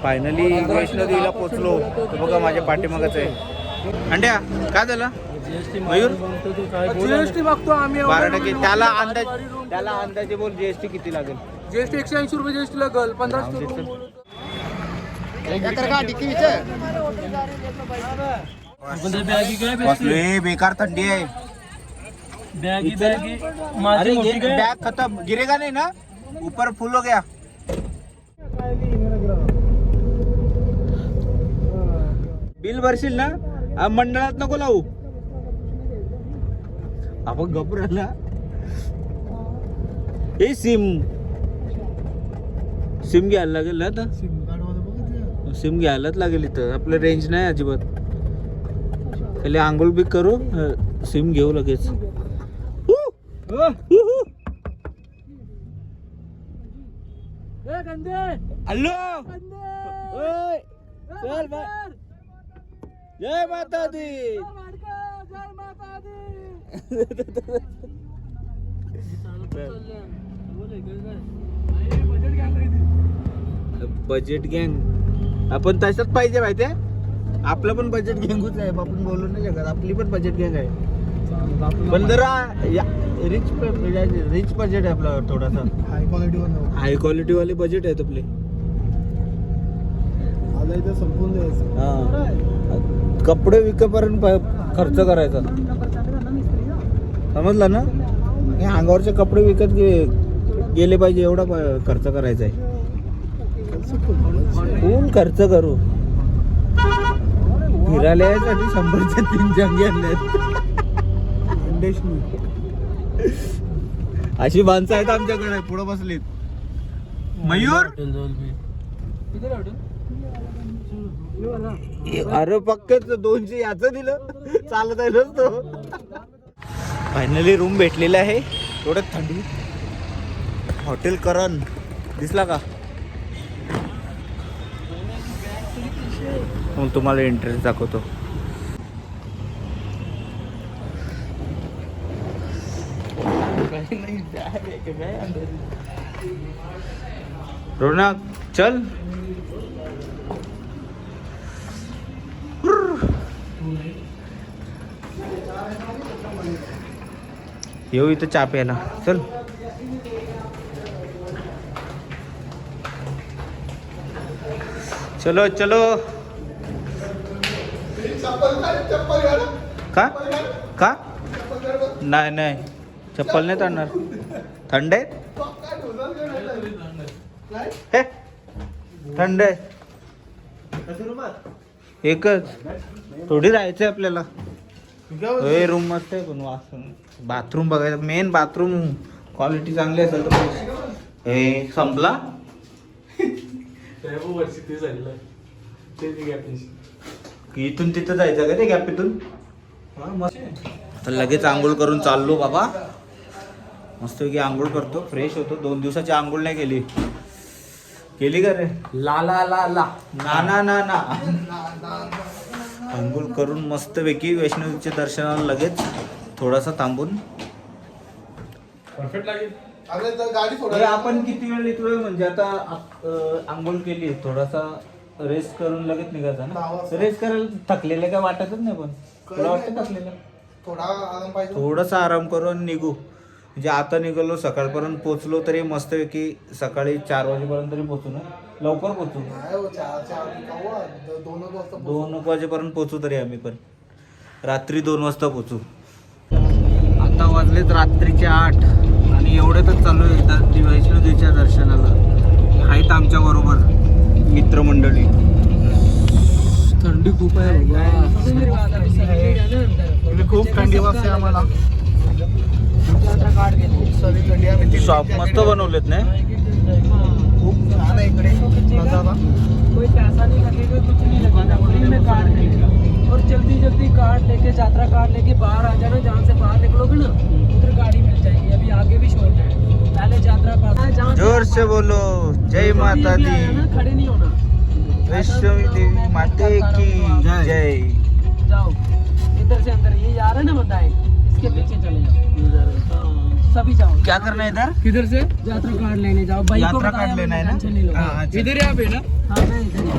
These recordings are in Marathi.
फायनली वैष्णोदेवीला पोचलो. तर बघा माझ्या पाठीमागच आहे. अंड्या काय झालं मयूर? जीएसटी बघतो आम्ही 12%. त्याला अंदाजे बोल जीएसटी किती लागेल? जीएसटी 180 रुपये जीएसटी लागल. 1500 बेकार थंडी आहे. अरे बैग खत्म गिरेगा नहीं ना, ऊपर फुल हो गया. बिल भरशील ना, मंडळात नको लावू. आपण घबरला. हे सिम घ्यायला लागेल ना आता. सिम घ्यायलाच लागेल इथं. आपलं रेंज नाही अजिबात. पहिले आंघोळ बी करू, सिम घेऊ लगेच. हॅलो चल जय माता दी. बजेट गँग आपण तसंच पाहिजे माहितीये. आपलं पण बजेट गँगच आहे. आपण बोलू नाही शकत. आपली पण बजेट गँग आहे. पण जरा रिच बजेट आहे आपलं. थोडासा हाय क्वालिटी वाले बजेट आहेत आपले. कपडे विकेपर्यंत खर्च करायचा. समजला ना. हे अंगावरचे कपडे विकत गेले पाहिजे एवढा खर्च करायचा आहे. कोण खर्च करू. फिरायला यासाठी 100च्या 3 जंगे आणले. अशी माणसं आहेत आमच्याकडे. पुढे बसलीत. मयूर अरे पक्कच 200 याचं दिलं चालत आहे नसतो. फायनली रूम भेटलेला आहे. थोडं थंडी. हॉटेल करण दिसला का? मग तुम्हाला इंटरेस्ट दाखवतो. रोनक चल. येऊ इथं चहा प्यायला. चल चलो चलो. का का नाही नाही चप्पल नाही आणणार. थंड आहे. हे थंड आहे. एकच थोडी राहायचंय आपल्याला. रूम मस्त आहे पण बाथरूम बघायचं. मेन बाथरूम क्वालिटी चांगली असेल तर हे संपला. इथून तिथं जायचं का ते गॅपीतून. तर लगेच आंघोळ करून चाललो बाबा. मस्तपैकी आंघोळ करतो, फ्रेश होतो. 2 दिवसाची आंघोळ नाही केली का रे? ला ला ला ला ना ना ना ना. आंघोळ करून मस्तपैकी वैष्णोदेवीच्या दर्शनाला लगेच थोडासा थांबून. परफेक्ट लागेल. आपण किती वेळ निघतोय म्हणजे आता आंघोळ केली, थोडासा रेस्ट करून लगेच निघायचा ना. रेस्ट करायला थकलेलं काय वाटतच नाही. पण तुला वाटतं थकलेलं? थोडासा आराम करून निघू. म्हणजे आता निघालो सकाळपर्यंत पोहोचलो तरी मस्तपैकी सकाळी 4 वाजेपर्यंत तरी पोहोचू ना. लवकर पोहोचू. 2 वाजेपर्यंत पोहोचू तरी आम्ही पण. रात्री 2 वाजता पोहोचू. आता वाजलेत रात्रीचे 8 आणि एवढ्यातच चालू आहे वैष्णोदेवीच्या दर्शनाला. आहेत आमच्या बरोबर मित्रमंडळी. थंडी खूप आहे. खूप थंडी वाजते आम्हाला. शॉप मस्त बनवलेत ना. खूप छान आहे इकडे. कोई पैसा नहीं लगेगा, कुछ नहीं लगेगा, फ्री में कार्ड देंगे. और जल्दी जल्दी कार्ड लेके यात्रा कार्ड लेके बाहर आ जाना. जहाँ से बाहर निकलोगे ना उधर गाड़ी मिल जाएगी. अभी आगे भी शॉप है. पहले यात्रा पास. जोर से बोलो जय माता दी. खड़े नहीं होना. वैष्णोदेवी माता की जय. जाओ इधर से अंदर. ये यार है ना बताए, इसके पीछे चले जाओ. सभी जाओ. क्या करना है इधर? किधर से यात्रा कार्ड लेने जाओ भाई को यात्रा बताया कार्ड लेना है ना? टेंशन नहीं लो हाँ, अच्छा। इधर ही आप है ना हाँ मैं इधर ही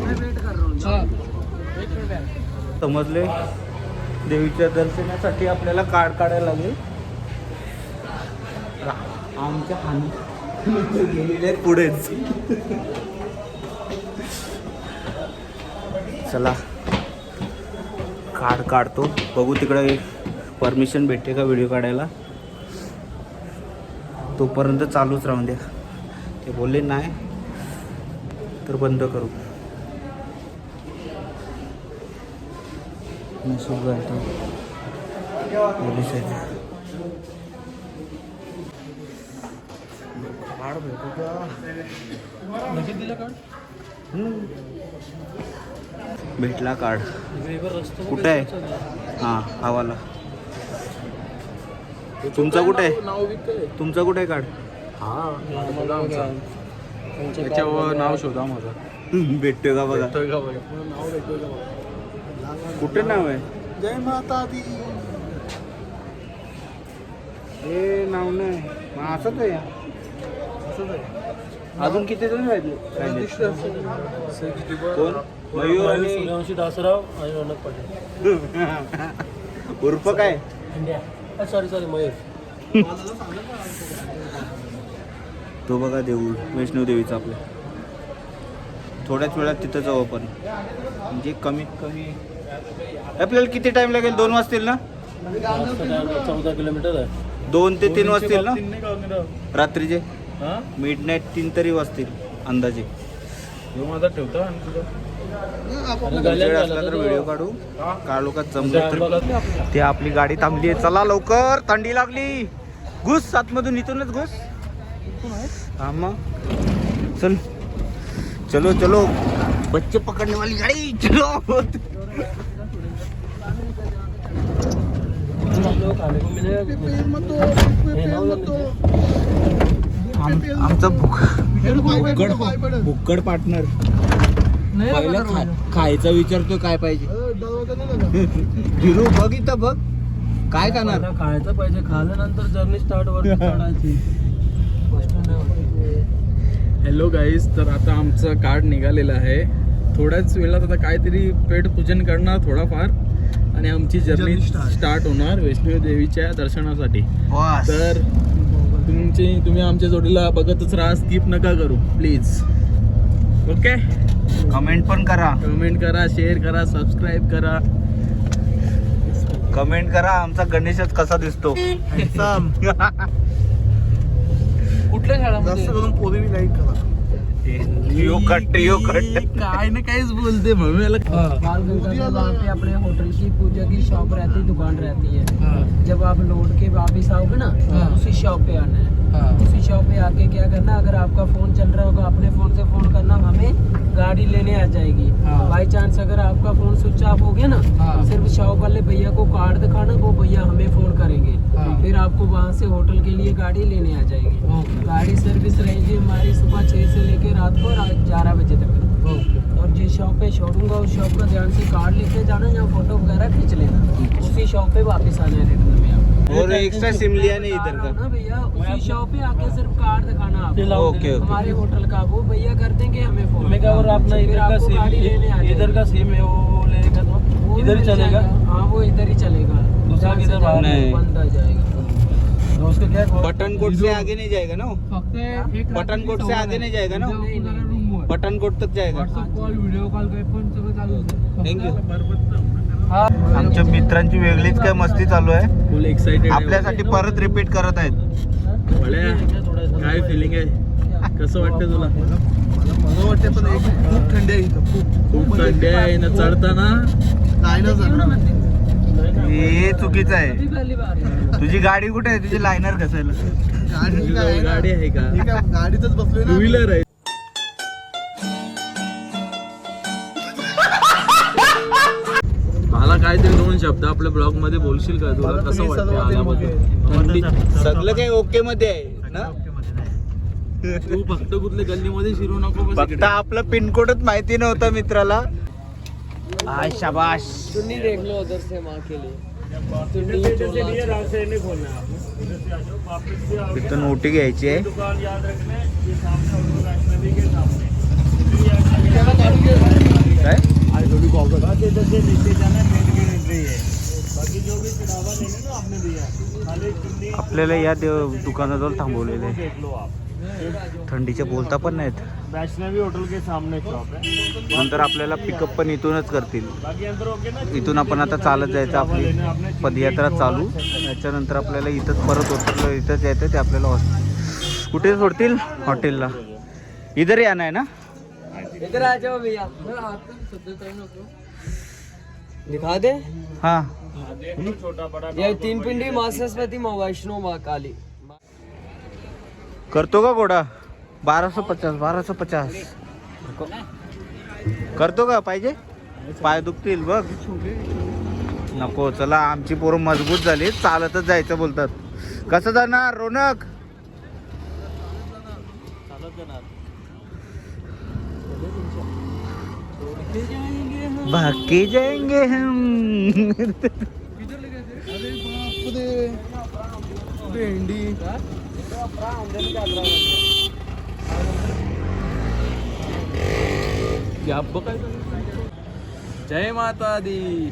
मैं वेट कर रहा हूँ समजले. देवीच्या दर्शनासाठी आपल्याला कार्ड काढायला लागेल. आमच्या हानी गेलेले पुढेच. चला कार्ड काढतो, बघू तिकडे परमिशन भेटते का व्हिडिओ काढायला. तोपर्यंत चालूच राहून द्या. ते बोलले नाही तर बंद करू. नशीब घालतो पोलीस आहेत. कार्ड भेटू का? भेटला कार्ड. कुठे आहे? हां आवाला. तुमचा कुठे आहे? तुमचा कुठे आहे कार्ड? त्याच्यावर नाव शोधा माझं. भेटतोय का बघा. कुठे नाव आहे? जय माता दी. हे नाव नाही मग असंच आहे या. अजून किती जण राहिले? कोण? मयूर आणि सूर्यवंशी दासराव आणि रौनक पाटील उर्फ काय? India sorry Mahesh. तो बघा देऊळ वैष्णव देवीचा आपल्या. थोड्याच वेळात तिथं जाऊ आपण. म्हणजे कमीत कमी आपल्याला किती टाइम लागेल? 2 वाजतील ना? 14 किलोमीटर आहे. 2 ते 3 वाजतील ना रात्रीचे? मिडनाईट 3 तरी वाजतील अंदाजे. माझा ठेवता वेळ असला तर व्हिडिओ काढू. काढू का जमलं तर. ते आपली गाडी थांबली आहे. चला लवकर, थंडी लागली. घुस आतमधून, इथूनच घुस. हा मग चल. चलो चलो बच्चे पकडने वाली गाड़ी चलो. आमचा भुक्कड पार्टनर पहिला खायचा विचारतो काय पाहिजे. फिरू बघ इथं बघ काय खाणार. खायचं पाहिजे. खाल्यानंतर जर्नी स्टार्ट वर चढायची. हॅलो गाईज, तर आता आमचं कार्ड निघालेलं आहे. थोड्याच वेळात आता काहीतरी पेट पूजन करणार थोडाफार आणि आमची जर्नी स्टार्ट होणार वैष्णव देवीच्या दर्शनासाठी. तर तुम्ही आमच्या जोडीला बघतच राहा. स्किप नका करू प्लीज. ओके. कमेंट पण करा. कमेंट करा, शेअर करा, सबस्क्राईब करा. कमेंट करा आमचा गणेशच कसा दिसतो. कुठल्या शाळामध्ये जास्त करून पोरी लाईक करा. यो कट काय ना काहीच बोलते मम्मी मला. बाल गंगा वहाँ पे अपने होटल की पूजा की शॉप रहती है, दुकान रहती है. जब आप लौट के वापिस आओगे ना उसी शॉप पे आना है. उसी शॉप पे आके क्या करना, अगर आपका फोन चल रहा होगा अपने फोन से फोन करना, हमें गाड़ी लेने आ जाएगी. बाई चांस अगर आपका फोन स्विच ऑफ हो गया ना, सिर्फ शॉप वाले भैया को कार्ड दिखाना, वो भैया हमें फोन करेंगे. फिर आपको वहाँ से होटल के लिए गाड़ी लेने आ जाएगी. गाड़ी सर्विस रहेगी हमारी सुबह 6 से लेकर रात को 11 बजे तक. और जिस शॉप पे छोड़ूंगा उस शॉप का ध्यान से कार्ड लेके जाना, या फोटो वगैरह खींच लेना. उसी शॉप पे वापस आना है रिटर्न में आपको. और एक्स्ट्रा सिम लिया नहीं इधर का ना भैया, उसी शॉप पे आके सिर्फ कार्ड दिखाना आपको. ओके. हमारे होटल का वो भैया कर देंगे हमें फोन. और अपना इधर का सिम है वो लेगा तो इधर ही चलेगा. हाँ वो इधर ही चलेगा. दूसरा किधर बाहर नहीं. बंद आ जाएगा. तो उसका क्या पठानकोट से आगे नहीं जाएगा ना. पठानकोट से आगे नहीं जाएगा ना. पठानकोट तक जाएगा. कॉल व्हिडिओ कॉल काही पण सगळं चालू होतं. थँक्यू. आमच्या मित्रांची वेगळीच काय मस्ती चालू आहे. फुल एक्साइटेड. आपल्यासाठी परत रिपीट करत आहेत. काय फिलिंग आहे? कसं वाटतं तुला? मला वाटतं पण खूप थंडी आहे इथं. खूप थंडी आहे ना चढताना. हे चुकीचं आहे. पहली बार है. तुझी गाडी कुठे आहे? तुझी लायनर कसायला. गाडी आहे का? गाडीतच बसलोय. 2 व्हीलर आहे. मला काहीतरी 2 शब्द आपल्या ब्लॉग मध्ये बोलशील का? तुला कसं वाटतं आल्याबद्दल? सगळं काही ओके मध्ये आहे ना. तू फक्त कुठल्या गल्लीमध्ये शिरू नको बस फक्त इकडे. आपलं पिनकोडच माहिती नव्हतं मित्राला. आय शाबाश. चुन्नी देख लो उधर से माँ के लिए. चुन्नी इथून ओटी घ्यायची आहे. काय आपल्याला या दुकानाजवळ थांबवलेले आहे. थंडीचे बोलता पण नाहीत. वैष्णवी होटल के सामने शॉप है. नंतर आपल्याला पिकअप पण इथूनच करतील. इथून आपण आता चालत जायचं. आपली पदयात्रा चालू. त्याच्यानंतर आपल्याला इथंच परत उतरलं. इथंच यायचं ते आपल्याला कुठे सोडतील? हॉटेलला. इधर याना है ना. इधर आ जाओ भैया. दिखा दे. हाँ ये 3 पिंडी माँ सरस्वती माँ वैष्णो माँ काली. करतो का घोडा? 1250 करतो का? पाहिजे? पाय दुखतील बघ. नको. चला आमची पोरं मजबूत झाली. चालतच जायचं बोलतात. कसं जाणार रोनक? भाग के जाएंगे हम. भेंडी जय माता दी.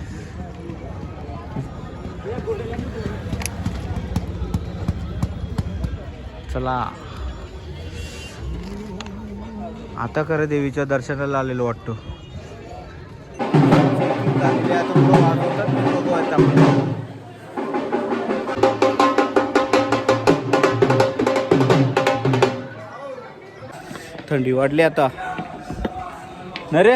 चला आता खरं देवीच्या दर्शनाला आलेलो वाटतो. थंडी वाढली आता. न रे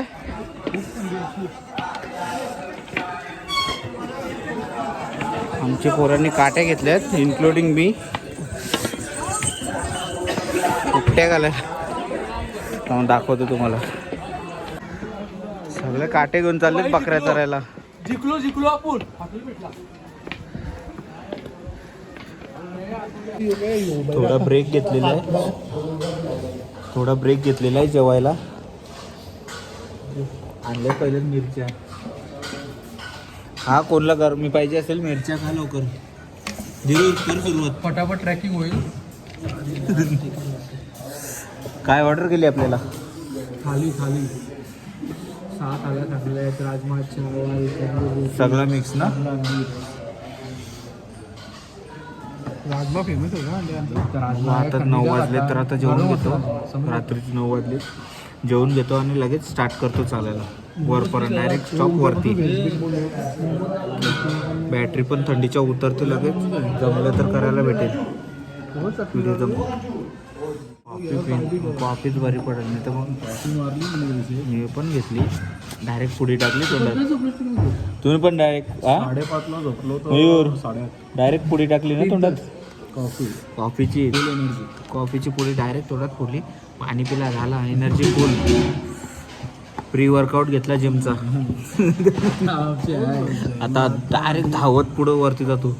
आमच्या पोरांनी काट्या घेतल्यात इन्क्लुडिंग मी. कुठ्या घालायला दाखवतो तुम्हाला. सगळे काटे घेऊन चाललेत बकऱ्या चरायला. जिंकलो आपण. थोडा ब्रेक घेतलेला आहे. जेवायला आणल्या पहिले मिरच्या. हा कोणला गरमी पाहिजे असेल मिरच्या खा लवकर. धीरू कर सुरुवात. फटाफट ट्रॅकिंग होईल. काय ऑर्डर केली आपल्याला? थाली 7 थाल्या टाकलेल्या आहेत. राजमा चावल सगळं मिक्स ना. राजमा फेमस आहे का? राजमा आता 9 वाजले तर आता जेवण घेतो. रात्रीचे 9 वाजले जेवण घेतो आणि लगेच स्टार्ट करतो चालायला. वरपर्यंत डायरेक्ट स्टॉप वरती. बॅटरी पण थंडीच्या उतरते लगेच. जमलं तर करायला भेटेल. कॉफीच बरी पडेल. नाही तर मग मी पण घेतली. डायरेक्ट पुढे टाकली तोंडात. तुम्ही पण डायरेक्ट 5:30ला झोपलो मयूर तर डायरेक्ट पुढे टाकली ना तोंडात. कॉफी कॉफीची पुढे डायरेक्ट तोंडात फोडली. पाणी पिला झाला एनर्जी फुल. प्री वर्कआउट घेतला जिमचा. आता डायरेक्ट धावत पुढं वरती जातो.